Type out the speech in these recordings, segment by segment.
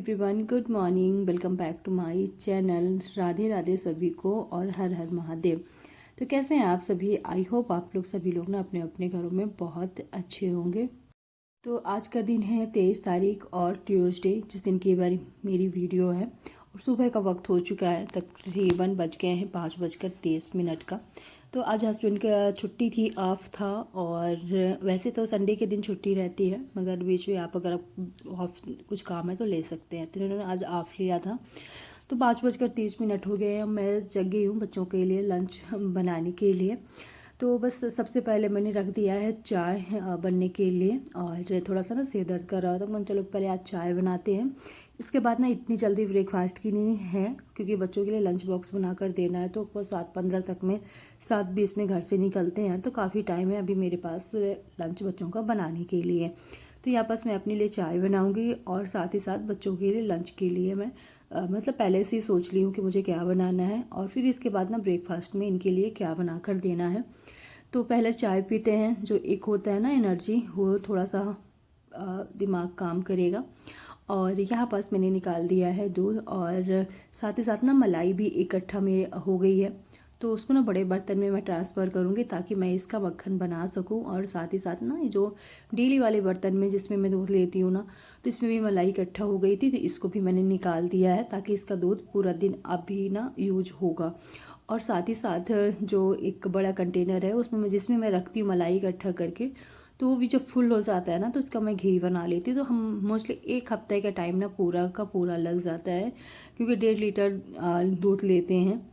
Everyone, good morning. Welcome back to my channel. Radhe Radhe सभी को और हर हर महादेव। तो कैसे हैं आप सभी? आई होप आप लोग सभी लोग ना अपने अपने घरों में बहुत अच्छे होंगे। तो आज का दिन है 23 तारीख और ट्यूसडे, जिस दिन की बार मेरी वीडियो है। और सुबह का वक्त हो चुका है, तकरीबन बज गए हैं 5:30 का। तो आज हस्बैंड का छुट्टी थी, ऑफ था। और वैसे तो संडे के दिन छुट्टी रहती है, मगर बीच में आप अगर ऑफ कुछ काम है तो ले सकते हैं। तो इन्होंने आज ऑफ लिया था। तो 5:30 हो गए हैं। मैं जग गई हूँ बच्चों के लिए लंच बनाने के लिए। तो बस सबसे पहले मैंने रख दिया है चाय बनने के लिए। और थोड़ा सा ना सिर दर्द कर रहा था, मैं चलो पहले आज चाय बनाते हैं। इसके बाद ना इतनी जल्दी ब्रेकफास्ट की नहीं है, क्योंकि बच्चों के लिए लंच बॉक्स बनाकर देना है। तो वो 7:15 तक में 7:20 में घर से निकलते हैं, तो काफ़ी टाइम है अभी मेरे पास लंच बच्चों का बनाने के लिए। तो यहाँ पास मैं अपने लिए चाय बनाऊँगी और साथ ही साथ बच्चों के लिए लंच के लिए मैं मतलब पहले से ही सोच ली हूँ कि मुझे क्या बनाना है, और फिर इसके बाद ना ब्रेकफास्ट में इनके लिए क्या बना कर देना है। तो पहले चाय पीते हैं, जो एक होता है ना एनर्जी, वो थोड़ा सा दिमाग काम करेगा। और यहाँ पास मैंने निकाल दिया है दूध, और साथ ही साथ ना मलाई भी इकट्ठा में हो गई है। तो उसको ना बड़े बर्तन में मैं ट्रांसफ़र करूँगी, ताकि मैं इसका मक्खन बना सकूँ। और साथ ही साथ ना ये जो डेली वाले बर्तन में जिसमें मैं दूध लेती हूँ ना, तो इसमें भी मलाई इकट्ठा हो गई थी, तो इसको भी मैंने निकाल दिया है, ताकि इसका दूध पूरा दिन अभी ना यूज होगा। और साथ ही साथ जो एक बड़ा कंटेनर है उसमें जिसमें मैं रखती हूँ मलाई इकट्ठा करके, तो वो भी जब फुल हो जाता है ना, तो उसका मैं घी बना लेती हूँ। तो हम मोस्टली एक हफ्ते का टाइम ना पूरा का पूरा लग जाता है, क्योंकि 1.5 लीटर दूध लेते हैं।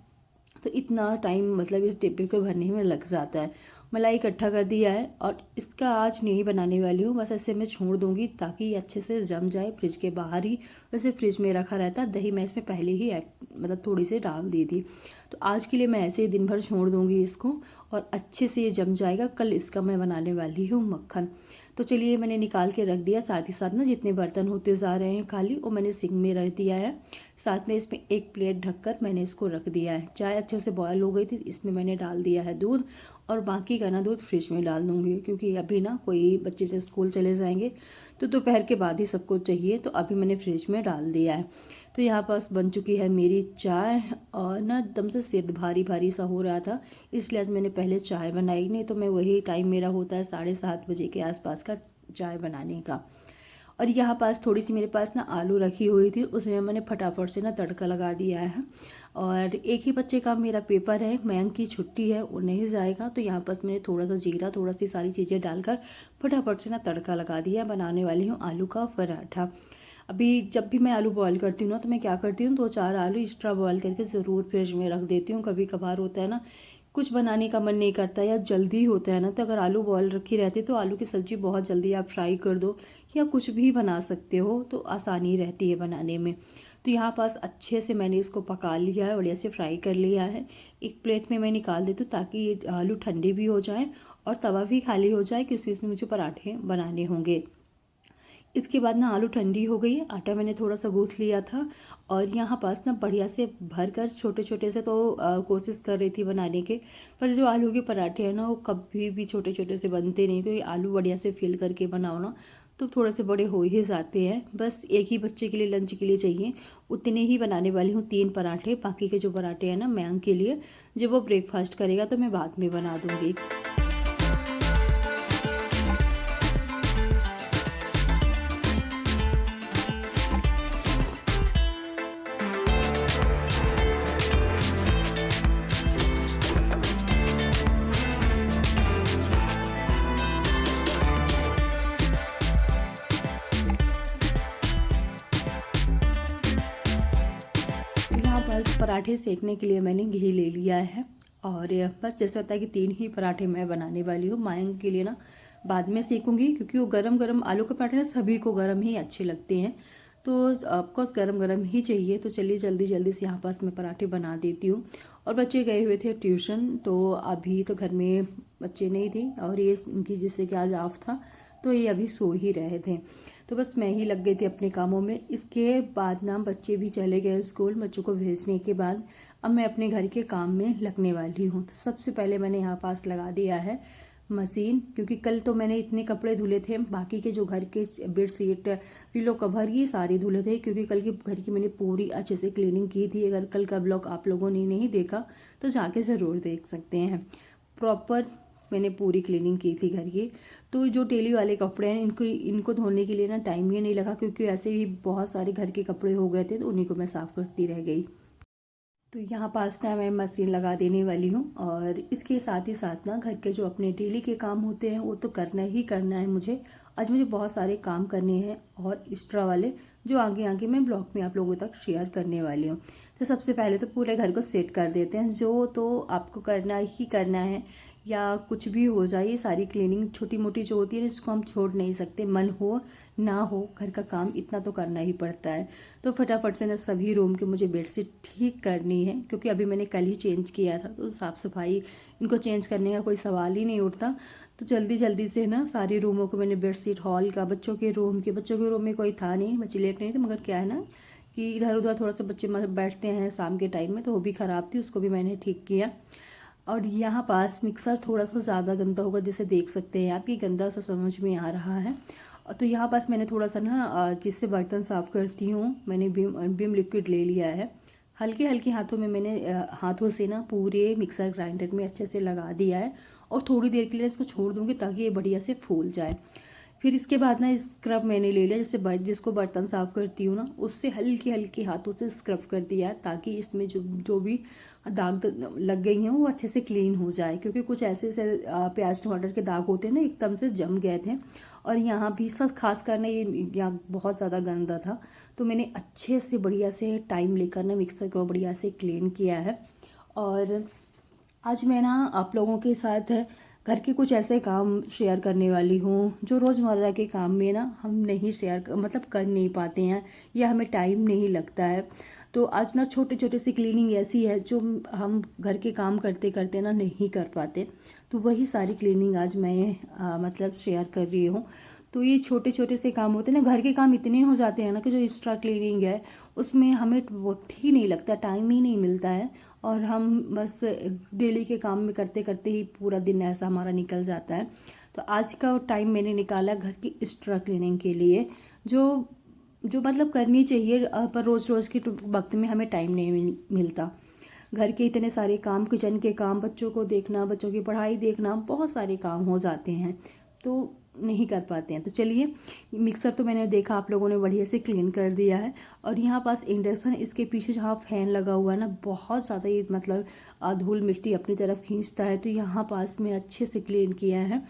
तो इतना टाइम मतलब इस डिब्बे को भरने में लग जाता है। मलाई इकट्ठा कर दिया है, और इसका आज नहीं बनाने वाली हूँ, बस ऐसे मैं छोड़ दूँगी ताकि ये अच्छे से जम जाए फ्रिज के बाहर ही। वैसे फ्रिज में रखा रहता है। दही मैं इसमें पहले ही मतलब थोड़ी सी डाल दी थी। तो आज के लिए मैं ऐसे ही दिन भर छोड़ दूँगी इसको, और अच्छे से ये जम जाएगा। कल इसका मैं बनाने वाली हूँ मक्खन। तो चलिए, मैंने निकाल के रख दिया। साथ ही साथ ना जितने बर्तन होते जा रहे हैं खाली, वो मैंने सिंक में रख दिया है। साथ में इसमें एक प्लेट ढककर मैंने इसको रख दिया है। चाय अच्छे से बॉयल हो गई थी, इसमें मैंने डाल दिया है दूध। और बाकी का ना दूध फ्रिज में डाल दूँगी, क्योंकि अभी ना कोई बच्चे से स्कूल चले जाएंगे, तो दोपहर के बाद ही सबको चाहिए। तो अभी मैंने फ्रिज में डाल दिया है। तो यहाँ पास बन चुकी है मेरी चाय। और ना एकदम से सिर भारी भारी सा हो रहा था, इसलिए आज मैंने पहले चाय बनाई। नहीं तो मैं वही टाइम मेरा होता है 7:30 के आसपास का चाय बनाने का। और यहाँ पास थोड़ी सी मेरे पास ना आलू रखी हुई थी, उसमें मैंने फटाफट से ना तड़का लगा दिया है। और एक ही बच्चे का मेरा पेपर है, मयंक की छुट्टी है, वो नहीं जाएगा। तो यहाँ पास मैंने थोड़ा सा जीरा, थोड़ा सी सारी चीज़ें डालकर फटाफट से ना तड़का लगा दिया। बनाने वाली हूँ आलू का पराठा। अभी जब भी मैं आलू बॉयल करती हूँ ना, तो मैं क्या करती हूँ, 2-4 आलू एक्स्ट्रा बॉयल करके ज़रूर फ्रिज में रख देती हूँ। कभी कभार होता है ना, कुछ बनाने का मन नहीं करता या जल्दी होता है ना, तो अगर आलू बॉयल रखी रहती है तो आलू की सब्ज़ी बहुत जल्दी आप फ्राई कर दो, या कुछ भी बना सकते हो, तो आसानी रहती है बनाने में। तो यहाँ पास अच्छे से मैंने इसको पका लिया है, बढ़िया से फ्राई कर लिया है। एक प्लेट में मैं निकाल देती हूँ, ताकि ये आलू ठंडे भी हो जाएँ और तवा भी खाली हो जाए, क्योंकि इसमें मुझे पराठे बनाने होंगे। इसके बाद ना आलू ठंडी हो गई है, आटा मैंने थोड़ा सा गूँथ लिया था। और यहाँ पास ना बढ़िया से भर कर छोटे छोटे से तो कोशिश कर रही थी बनाने के, पर जो आलू के पराठे हैं ना, वो कभी भी छोटे छोटे से बनते नहीं। तो ये आलू बढ़िया से फिल करके बनाओ ना, तो थोड़े से बड़े हो ही जाते हैं। बस एक ही बच्चे के लिए लंच के लिए चाहिए, उतने ही बनाने वाली हूँ 3 पराठे। बाकी के जो पराठे हैं ना मयंक के लिए, जब वो ब्रेकफास्ट करेगा तो मैं बाद में बना दूँगी। यहाँ बस पराठे सेकने के लिए मैंने घी ले लिया है। और बस जैसे होता है कि 3 ही पराठे मैं बनाने वाली हूँ। मयंक के लिए ना बाद में सेकूंगी, क्योंकि वो गरम गरम आलू के पराठे ना सभी को गरम ही अच्छे लगते हैं, तो ऑफकोर्स गरम गरम ही चाहिए। तो चलिए जल्दी जल्दी से यहाँ पास मैं पराठे बना देती हूँ। और बच्चे गए हुए थे ट्यूशन, तो अभी तो घर में बच्चे नहीं थे, और ये उनकी जैसे कि आज ऑफ था, तो ये अभी सो ही रहे थे। तो बस मैं ही लग गई थी अपने कामों में। इसके बाद ना बच्चे भी चले गए स्कूल। बच्चों को भेजने के बाद अब मैं अपने घर के काम में लगने वाली हूँ। तो सबसे पहले मैंने यहाँ पास लगा दिया है मशीन, क्योंकि कल तो मैंने इतने कपड़े धुले थे, बाकी के जो घर के बेडशीट पिलो कवर ये सारे धुले थे, क्योंकि कल की घर की मैंने पूरी अच्छे से क्लीनिंग की थी। अगर कल का ब्लॉग आप लोगों ने नहीं देखा तो जाके ज़रूर देख सकते हैं। प्रॉपर मैंने पूरी क्लीनिंग की थी घर की। तो जो डेली वाले कपड़े हैं इनको धोने के लिए ना टाइम ही नहीं लगा, क्योंकि ऐसे ही बहुत सारे घर के कपड़े हो गए थे, तो उन्हीं को मैं साफ़ करती रह गई। तो यहाँ पास ना मैं मशीन लगा देने वाली हूँ, और इसके साथ ही साथ ना घर के जो अपने डेली के काम होते हैं वो तो करना ही करना है मुझे। आज मुझे बहुत सारे काम करने हैं और एक्स्ट्रा वाले, जो आगे आगे मैं ब्लॉग में आप लोगों तक शेयर करने वाली हूँ। तो सबसे पहले तो पूरे घर को सेट कर देते हैं, जो तो आपको करना ही करना है, या कुछ भी हो जाए, ये सारी क्लीनिंग छोटी मोटी जो होती है इसको हम छोड़ नहीं सकते, मन हो ना हो घर का काम इतना तो करना ही पड़ता है। तो फटाफट से ना सभी रूम के मुझे बेडशीट ठीक करनी है, क्योंकि अभी मैंने कल ही चेंज किया था, तो साफ़ सफाई इनको चेंज करने का कोई सवाल ही नहीं उठता। तो जल्दी जल्दी से ना सारे रूमों को मैंने बेडशीट, हॉल का, बच्चों के रूम में कोई था नहीं, बच्चे लेट नहीं थे, मगर क्या है ना कि इधर उधर थोड़ा सा बच्चे बैठते हैं शाम के टाइम में, तो वो भी ख़राब थी, उसको भी मैंने ठीक किया। और यहाँ पास मिक्सर थोड़ा सा ज़्यादा गंदा होगा, जैसे देख सकते हैं आप, ये गंदा सा समझ में आ रहा है। तो यहाँ पास मैंने थोड़ा सा ना जिससे बर्तन साफ़ करती हूँ, मैंने विम लिक्विड ले लिया है। हल्के हल्के हाथों में मैंने हाथों से ना पूरे मिक्सर ग्राइंडर में अच्छे से लगा दिया है, और थोड़ी देर के लिए इसको छोड़ दूँगी ताकि ये बढ़िया से फूल जाए। फिर इसके बाद ना स्क्रब मैंने ले लिया, जैसे जिसको बर्तन साफ़ करती हूँ ना उससे हल्के हल्के हाथों से स्क्रब कर दिया है, ताकि इसमें जो भी दाग लग गई हैं वो अच्छे से क्लीन हो जाए। क्योंकि कुछ ऐसे प्याज टमाटर के दाग होते हैं ना, एकदम से जम गए थे, और यहाँ भी सब खास करना ये यहाँ बहुत ज़्यादा गंदा था। तो मैंने अच्छे से बढ़िया से टाइम लेकर ना मिक्सर को बढ़िया से क्लीन किया है। और आज मैं ना आप लोगों के साथ घर के कुछ ऐसे काम शेयर करने वाली हूँ जो रोज़मर्रा के काम में ना हम नहीं मतलब कर नहीं पाते हैं, या हमें टाइम नहीं लगता है। तो आज ना छोटे छोटे सी क्लीनिंग ऐसी है जो हम घर के काम करते करते ना नहीं कर पाते, तो वही सारी क्लीनिंग आज मैं मतलब शेयर कर रही हूँ। तो ये छोटे छोटे से काम होते हैं ना, घर के काम इतने हो जाते हैं ना कि जो एक्स्ट्रा क्लीनिंग है उसमें हमें वक्त ही नहीं लगता, टाइम ही नहीं मिलता है, और हम बस डेली के काम में करते करते ही पूरा दिन ऐसा हमारा निकल जाता है। तो आज का टाइम मैंने निकाला घर की एक्स्ट्रा क्लीनिंग के लिए, जो जो मतलब करनी चाहिए, पर रोज़ रोज़ के वक्त में हमें टाइम नहीं मिलता। घर के इतने सारे काम, किचन के काम, बच्चों को देखना, बच्चों की पढ़ाई देखना, बहुत सारे काम हो जाते हैं, तो नहीं कर पाते हैं। तो चलिए, मिक्सर तो मैंने देखा आप लोगों ने बढ़िया से क्लीन कर दिया है। और यहाँ पास इंडक्शन, इसके पीछे जहाँ फैन लगा हुआ है ना, बहुत ज़्यादा ये मतलब धूल मिट्टी अपनी तरफ खींचता है, तो यहाँ पास मैं अच्छे से क्लीन किया है।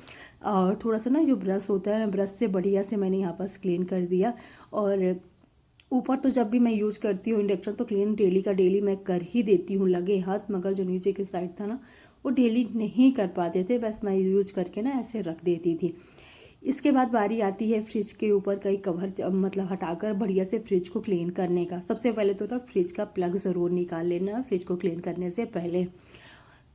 और थोड़ा सा ना जो ब्रश होता है ना, ब्रश से बढ़िया से मैंने यहाँ पास क्लीन कर दिया। और ऊपर तो जब भी मैं यूज़ करती हूँ इंडक्शन, तो क्लीन डेली का डेली मैं कर ही देती हूँ लगे हाथ, मगर जो नीचे के साइड था ना वो डेली नहीं कर पाते थे, बस मैं यूज करके ना ऐसे रख देती थी। इसके बाद बारी आती है फ्रिज के ऊपर कई कवर मतलब हटाकर बढ़िया से फ्रिज को क्लीन करने का। सबसे पहले तो ना फ्रिज का प्लग ज़रूर निकाल लेना फ्रिज को क्लीन करने से पहले।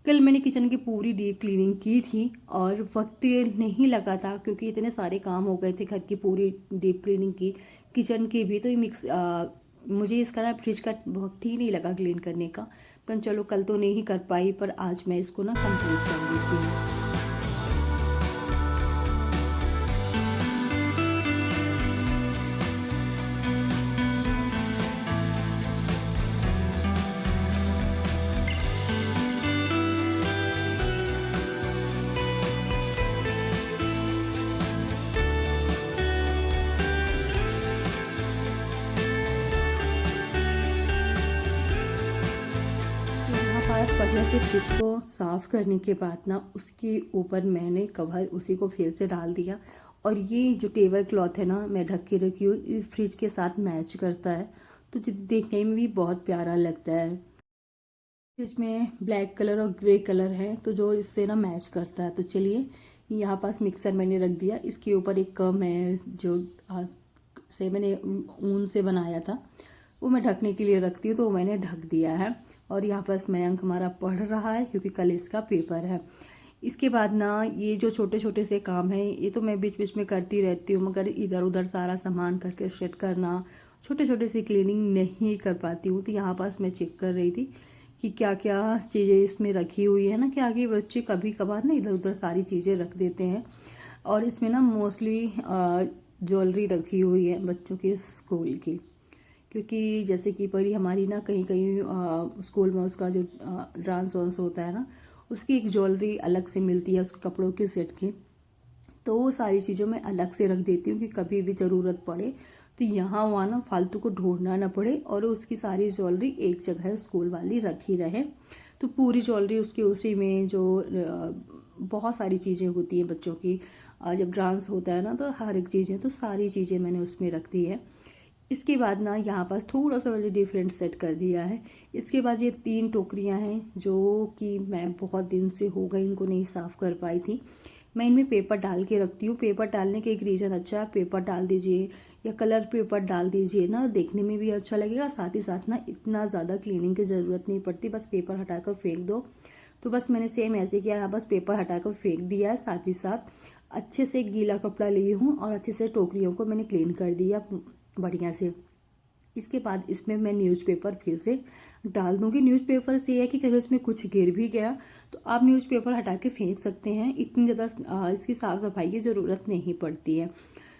कल मैंने किचन की पूरी डीप क्लीनिंग की थी और वक्त नहीं लगा था, क्योंकि इतने सारे काम हो गए थे घर की पूरी डीप क्लीनिंग की, किचन की भी। तो ये मुझे इसका ना फ्रिज का वक्त ही नहीं लगा क्लीन करने का। पर चलो, कल तो नहीं कर पाई, पर आज मैं इसको ना कंप्लीट कर देती हूँ। पास बढ़िया से फ्रिज को साफ़ करने के बाद ना उसके ऊपर मैंने कवर उसी को फिर से डाल दिया। और ये जो टेबल क्लॉथ है ना, मैं ढक के रखी हूँ, फ्रिज के साथ मैच करता है, तो देखने में भी बहुत प्यारा लगता है। फ्रिज में ब्लैक कलर और ग्रे कलर है, तो जो इससे ना मैच करता है। तो चलिए, यहाँ पास मिक्सर मैंने रख दिया, इसके ऊपर एक मैं जो मैंने ऊन से बनाया था वो मैं ढकने के लिए रखती हूँ, तो मैंने ढक दिया है। और यहाँ पर मयंक हमारा पढ़ रहा है, क्योंकि कल इसका पेपर है। इसके बाद ना ये जो छोटे छोटे से काम हैं ये तो मैं बीच बीच में करती रहती हूँ, मगर इधर उधर सारा सामान करके सेट करना, छोटे छोटे से क्लीनिंग नहीं कर पाती हूँ। तो यहाँ पास मैं चेक कर रही थी कि क्या क्या चीज़ें इसमें रखी हुई है ना, कि आगे बच्चे कभी कभार ना इधर उधर सारी चीज़ें रख देते हैं। और इसमें ना मोस्टली ज्वेलरी रखी हुई है बच्चों के स्कूल की, क्योंकि जैसे कि परी हमारी ना कहीं कहीं स्कूल में उसका जो डांस वांस होता है ना, उसकी एक ज्वेलरी अलग से मिलती है उसके कपड़ों के सेट की। तो वो सारी चीज़ों में अलग से रख देती हूँ कि कभी भी ज़रूरत पड़े तो यहाँ वहाँ ना फालतू को ढूंढना ना पड़े, और उसकी सारी ज्वेलरी एक जगह स्कूल वाली रखी रहे। तो पूरी ज्वेलरी उसकी उसी में जो बहुत सारी चीज़ें होती हैं बच्चों की, जब डांस होता है ना तो हर एक चीज़ें, तो सारी चीज़ें मैंने उसमें रख दी है। इसके बाद ना यहाँ पास थोड़ा सा मैंने डिफरेंट सेट कर दिया है। इसके बाद ये 3 टोकरियाँ हैं जो कि मैं बहुत दिन से हो गई इनको नहीं साफ़ कर पाई थी। मैं इनमें पेपर डाल के रखती हूँ। पेपर डालने के एक रीज़न अच्छा है, पेपर डाल दीजिए या कलर पेपर डाल दीजिए ना, देखने में भी अच्छा लगेगा, साथ ही साथ ना इतना ज़्यादा क्लीनिंग की ज़रूरत नहीं पड़ती, बस पेपर हटाकर फेंक दो। तो बस मैंने सेम ऐसे किया, यहाँ बस पेपर हटाकर फेंक दिया है, साथ ही साथ अच्छे से गीला कपड़ा लिए हूँ और अच्छे से टोकरियों को मैंने क्लीन कर दिया बढ़िया से। इसके बाद इसमें मैं न्यूज़पेपर फिर से डाल दूंगी। न्यूज़पेपर से यह है कि अगर इसमें कुछ गिर भी गया तो आप न्यूज़पेपर हटा के फेंक सकते हैं, इतनी ज़्यादा इसकी साफ़ सफाई की ज़रूरत नहीं पड़ती है।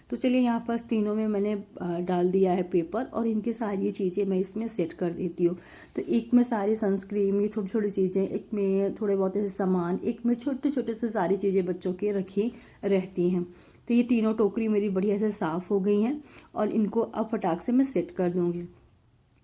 तो चलिए यहाँ पास तीनों में मैंने डाल दिया है पेपर, और इनकी सारी चीज़ें मैं इसमें सेट कर देती हूँ। तो एक में सारी सनस्क्रीन, ये छोटी छोटी चीज़ें, एक में थोड़े बहुत ऐसे सामान, एक में छोटे छोटे से सारी चीज़ें बच्चों की रखी रहती हैं। तो ये तीनों टोकरी मेरी बढ़िया से साफ़ हो गई हैं और इनको अब फटाक से मैं सेट कर दूँगी।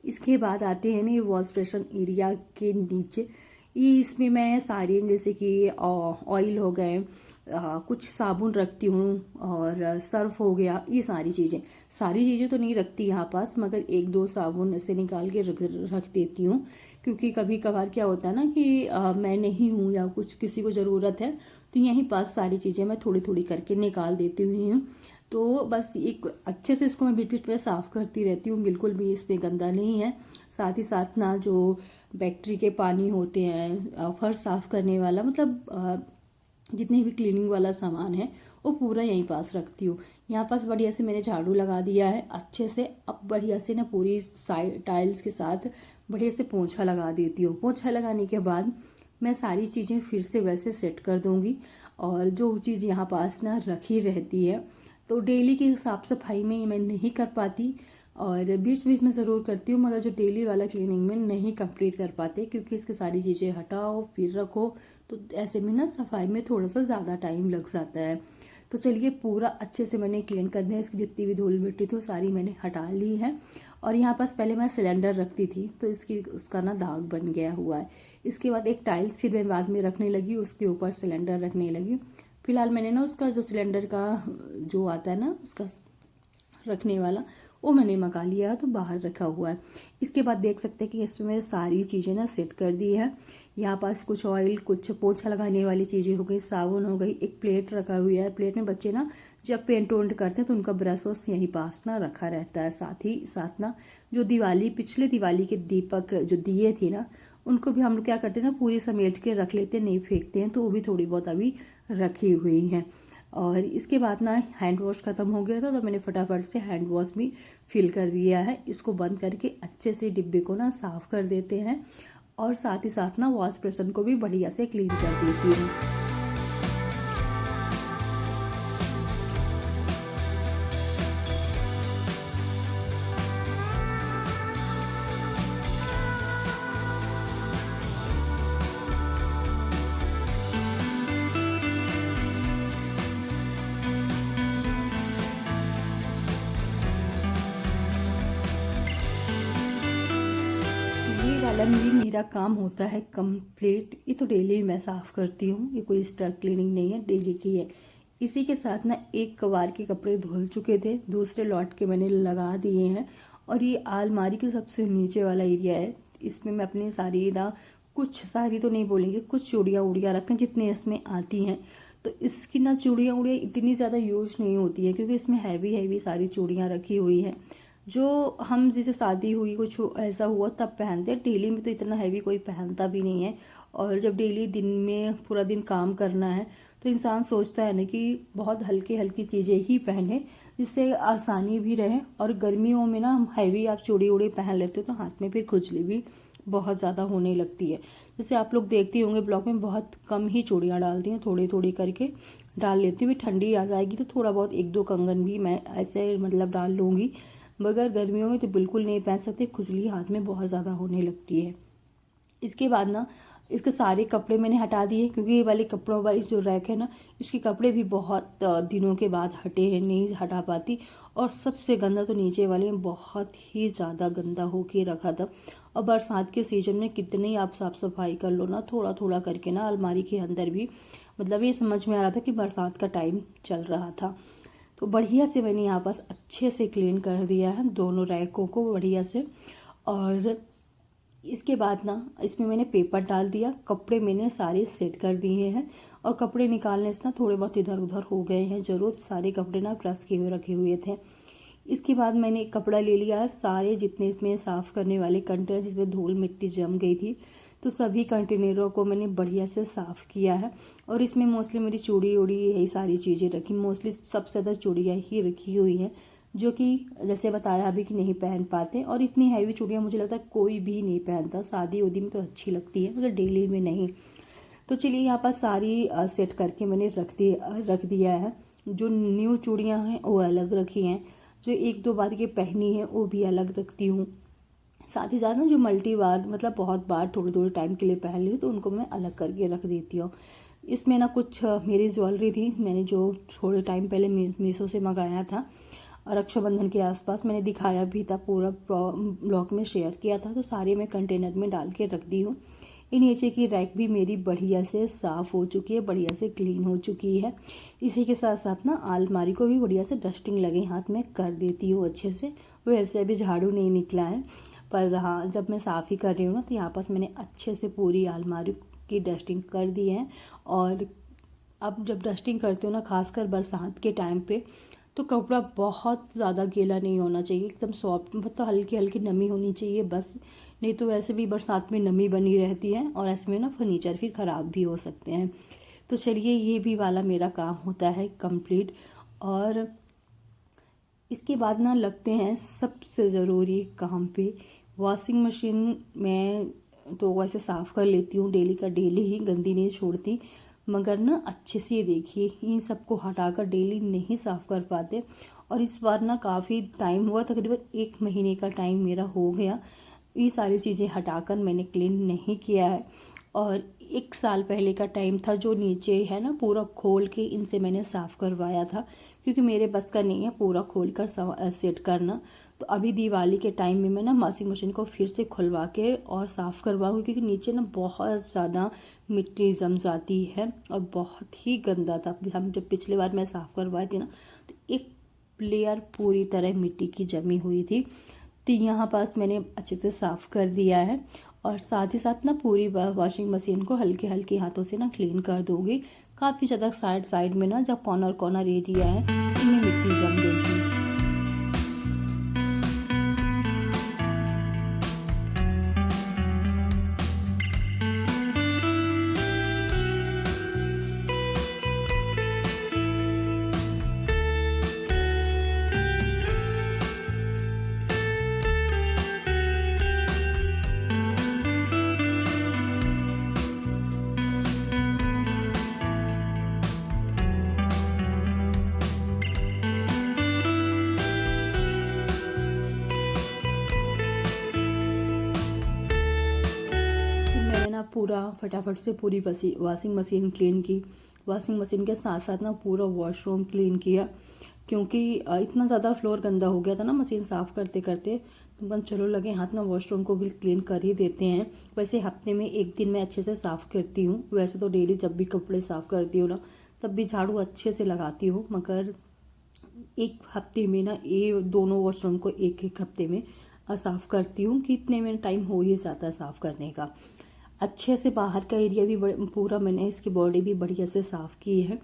इसके बाद आते हैं ना ये वॉश बेसिन एरिया के नीचे, ये इसमें मैं सारी जैसे कि ऑयल हो गए, कुछ साबुन रखती हूँ और सर्फ हो गया, ये सारी चीज़ें तो नहीं रखती यहाँ पास, मगर 1-2 साबुन ऐसे निकाल के रख देती हूँ। क्योंकि कभी कभार क्या होता है ना कि मैं नहीं हूँ या कुछ किसी को ज़रूरत है, तो यहीं पास सारी चीज़ें मैं थोड़ी थोड़ी करके निकाल देती हुई हूँ। तो बस एक अच्छे से इसको मैं बीच बीच में साफ़ करती रहती हूँ, बिल्कुल भी इसमें गंदा नहीं है। साथ ही साथ ना जो बैक्टीरिया के पानी होते हैं, फर्श साफ़ करने वाला, मतलब जितने भी क्लीनिंग वाला सामान है वो पूरा यहीं पास रखती हूँ। यहाँ पास बढ़िया से मैंने झाड़ू लगा दिया है अच्छे से। अब बढ़िया से ना पूरी साइड टाइल्स के साथ बढ़िया से पोंछा लगा देती हूँ। पोंछा लगाने के बाद मैं सारी चीज़ें फिर से वैसे सेट कर दूँगी, और जो चीज़ यहाँ पास ना रखी रहती है तो डेली की साफ़ सफाई में मैं नहीं कर पाती, और बीच बीच में ज़रूर करती हूँ, मगर जो डेली वाला क्लीनिंग में नहीं कंप्लीट कर पाते, क्योंकि इसकी सारी चीज़ें हटाओ फिर रखो, तो ऐसे में ना सफाई में थोड़ा सा ज़्यादा टाइम लग जाता है। तो चलिए पूरा अच्छे से मैंने क्लीन कर दिया, इसकी जितनी भी धूल मिट्टी थी वो सारी मैंने हटा ली है। और यहाँ पास पहले मैं सिलेंडर रखती थी तो उसका ना दाग बन गया हुआ है। इसके बाद एक टाइल्स फिर मैं बाद में रखने लगी, उसके ऊपर सिलेंडर रखने लगी। फिलहाल मैंने ना उसका जो सिलेंडर का जो आता है ना उसका रखने वाला, वो मैंने मंगा लिया है, तो बाहर रखा हुआ है। इसके बाद देख सकते हैं कि इसमें सारी चीज़ें ना सेट कर दी है। यहाँ पास कुछ ऑयल, कुछ पोछा लगाने वाली चीज़ें हो गई, साबुन हो गई, एक प्लेट रखा हुआ है। प्लेट में बच्चे ना जब पेंट वेंट करते हैं तो उनका ब्रश वश यहीं पास ना रखा रहता है। साथ ही साथ ना जो पिछले दिवाली के दीपक जो दिए थे ना, उनको भी हम लोग क्या करते हैं ना पूरी समेट के रख लेते हैं, नहीं फेंकते हैं, तो वो भी थोड़ी बहुत अभी रखी हुई हैं। और इसके बाद ना हैंड वॉश ख़त्म हो गया था तो मैंने फटाफट से हैंड वॉश भी फिल कर दिया है। इसको बंद करके अच्छे से डिब्बे को ना साफ़ कर देते हैं, और साथ ही साथ ना वॉश बेसिन को भी बढ़िया से क्लीन कर देती हूँ। ये वाला भी मेरा काम होता है कंप्लीट। ये तो डेली मैं साफ़ करती हूँ, ये कोई एक्स्ट्रा क्लीनिंग नहीं है, डेली की है। इसी के साथ ना एक कबार के कपड़े धुल चुके थे, दूसरे लौट के मैंने लगा दिए हैं। और ये अलमारी के सबसे नीचे वाला एरिया है, इसमें मैं अपनी सारी ना, कुछ सारी तो नहीं बोलेंगे, कुछ चूड़ियाँ उड़ियाँ रखें जितने इसमें आती हैं। तो इसकी ना चूड़ियाँ उड़ियाँ इतनी ज़्यादा यूज नहीं होती है, क्योंकि इसमें हैवी सारी चूड़ियाँ रखी हुई हैं, जो हम जैसे शादी हुई कुछ ऐसा हुआ तब पहनते हैं। डेली में तो इतना हैवी कोई पहनता भी नहीं है, और जब डेली दिन में पूरा दिन काम करना है तो इंसान सोचता है ना कि बहुत हल्की हल्की चीज़ें ही पहने, जिससे आसानी भी रहे। और गर्मियों में ना हम हैवी आप चूड़ी उड़ी पहन लेते हो तो हाथ में फिर खुजली भी बहुत ज़्यादा होने लगती है। जैसे आप लोग देखते होंगे ब्लॉग में बहुत कम ही चूड़ियाँ डालती हैं, थोड़ी थोड़ी करके डाल लेती हूँ। ठंडी आ जाएगी तो थोड़ा बहुत 1-2 कंगन भी मैं ऐसे मतलब डाल लूँगी, मगर गर्मियों में तो बिल्कुल नहीं पहन सकते, खुजली हाथ में बहुत ज़्यादा होने लगती है। इसके बाद ना इसके सारे कपड़े मैंने हटा दिए, क्योंकि ये वाले कपड़ों वाली जो रैक है ना, इसके कपड़े भी बहुत दिनों के बाद हटे हैं, नहीं हटा पाती। और सबसे गंदा तो नीचे वाले में बहुत ही ज़्यादा गंदा होके रखा था। और बरसात के सीजन में कितनी आप साफ़ सफाई कर लो ना, थोड़ा थोड़ा करके ना अलमारी के अंदर भी, मतलब ये समझ में आ रहा था कि बरसात का टाइम चल रहा था। तो बढ़िया से मैंने यहाँ पास अच्छे से क्लीन कर दिया है दोनों रैकों को बढ़िया से। और इसके बाद ना इसमें मैंने पेपर डाल दिया, कपड़े मैंने सारे सेट कर दिए हैं। और कपड़े निकालने से ना थोड़े बहुत इधर उधर हो गए हैं ज़रूर, सारे कपड़े ना प्रेस किए हुए रखे हुए थे। इसके बाद मैंने एक कपड़ा ले लिया है, सारे जितने इसमें साफ़ करने वाले कंटेनर जिसमें धूल मिट्टी जम गई थी, तो सभी कंटेनरों को मैंने बढ़िया से साफ़ किया है। और इसमें मोस्टली मेरी चूड़ी उड़ी यही सारी चीज़ें रखी, मोस्टली सबसे ज़्यादा चूड़ियाँ ही रखी हुई हैं, जो कि जैसे बताया अभी कि नहीं पहन पाते। और इतनी हैवी चूड़ियाँ मुझे लगता है कोई भी नहीं पहनता, शादी उदी में तो अच्छी लगती है मगर डेली में नहीं। तो चलिए यहाँ पर सारी सेट करके मैंने रख दिया है। जो न्यू चूड़ियाँ हैं वो अलग रखी हैं, जो 1-2 बार के पहनी है वो भी अलग रखती हूँ। साथ ही साथ ना जो मल्टी बार मतलब बहुत बार थोड़ी थोड़ी टाइम के लिए पहन ली तो उनको मैं अलग करके रख देती हूँ। इसमें ना कुछ मेरी ज्वेलरी थी, मैंने जो थोड़े टाइम पहले मीशो से मंगाया था, और रक्षाबंधन के आसपास मैंने दिखाया भी था, पूरा ब्लॉग में शेयर किया था। तो सारे मैं कंटेनर में डाल के रख दी हूँ। ये नीचे की रैक भी मेरी बढ़िया से साफ़ हो चुकी है, बढ़िया से क्लीन हो चुकी है। इसी के साथ साथ ना अलमारी को भी बढ़िया से डस्टिंग लगे हाथ में कर देती हूँ अच्छे से। वैसे अभी झाड़ू नहीं निकला है, पर हाँ जब मैं साफ़ ही कर रही हूँ ना, तो यहाँ पास मैंने अच्छे से पूरी अलमारी की डस्टिंग कर दी है। और अब जब डस्टिंग करती हूँ ना, खासकर बरसात के टाइम पे, तो कपड़ा बहुत ज़्यादा गीला नहीं होना चाहिए, एकदम सॉफ्ट, मतलब हल्की हल्की नमी होनी चाहिए बस। नहीं तो वैसे भी बरसात में नमी बनी रहती है और ऐसे में ना फर्नीचर फिर ख़राब भी हो सकते हैं। तो चलिए ये भी वाला मेरा काम होता है कंप्लीट। और इसके बाद ना लगते हैं सबसे ज़रूरी काम पे। वॉशिंग मशीन में तो वैसे साफ़ कर लेती हूँ डेली का डेली ही, गंदी नहीं छोड़ती, मगर ना अच्छे से देखिए इन सबको हटाकर डेली नहीं साफ़ कर पाते। और इस बार ना काफ़ी टाइम हुआ, तकरीबन 1 महीने का टाइम मेरा हो गया, ये सारी चीज़ें हटाकर मैंने क्लीन नहीं किया है। और 1 साल पहले का टाइम था, जो नीचे है ना पूरा खोल के इनसे मैंने साफ़ करवाया था, क्योंकि मेरे बस का नहीं है पूरा खोल कर सेट करना। तो अभी दिवाली के टाइम में मैं ना वॉशिंग मशीन को फिर से खुलवा के और साफ़ करवाऊँगी, क्योंकि नीचे ना बहुत ज़्यादा मिट्टी जम जाती है और बहुत ही गंदा था। हम जब पिछले बार मैं साफ़ करवाई थी ना, तो एक लेयर पूरी तरह मिट्टी की जमी हुई थी। तो यहाँ पास मैंने अच्छे से साफ़ कर दिया है। और साथ ही साथ ना पूरी वॉशिंग मशीन को हल्के हल्के हाथों से ना क्लीन कर दूँगी। काफ़ी ज़्यादा साइड में ना जब कॉर्नर एरिया है इनमें मिट्टी जम गई थी। पूरा फटाफट से पूरी वॉशिंग मशीन क्लीन की। वॉशिंग मशीन के साथ साथ ना पूरा वॉशरूम क्लीन किया, क्योंकि इतना ज़्यादा फ्लोर गंदा हो गया था ना मशीन साफ़ करते करते। तो चलो लगे हाथ ना वॉशरूम को भी क्लीन कर ही देते हैं। वैसे हफ्ते में 1 दिन मैं अच्छे से साफ़ करती हूँ, वैसे तो डेली जब भी कपड़े साफ़ करती हूँ ना तब भी झाड़ू अच्छे से लगाती हूँ, मगर 1 हफ्ते में ना ये दोनों वॉशरूम को 1-1 हफ्ते में साफ़ करती हूँ, कि इतने में टाइम हो ही जाता है साफ़ करने का। अच्छे से बाहर का एरिया भी पूरा मैंने इसकी बॉडी भी बढ़िया से साफ़ की है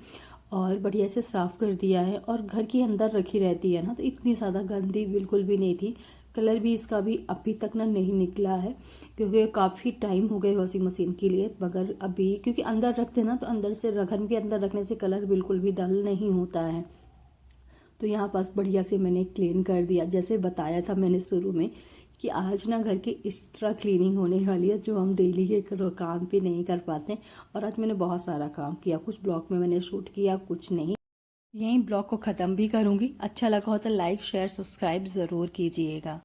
और बढ़िया से साफ़ कर दिया है। और घर के अंदर रखी रहती है ना, तो इतनी ज़्यादा गंदी बिल्कुल भी नहीं थी। कलर भी इसका भी अभी तक ना नहीं निकला है, क्योंकि काफ़ी टाइम हो गए वॉशिंग मशीन के लिए। मगर अभी क्योंकि अंदर रखते ना, तो अंदर से घर के अंदर रखने से कलर बिल्कुल भी डल नहीं होता है। तो यहाँ पास बढ़िया से मैंने क्लीन कर दिया, जैसे बताया था मैंने शुरू में कि आज ना घर की एक्स्ट्रा क्लीनिंग होने वाली है जो हम डेली के काम पे नहीं कर पाते। और आज मैंने बहुत सारा काम किया, कुछ ब्लॉग में मैंने शूट किया, कुछ नहीं। यहीं ब्लॉग को ख़त्म भी करूँगी। अच्छा लगा हो तो लाइक शेयर सब्सक्राइब ज़रूर कीजिएगा।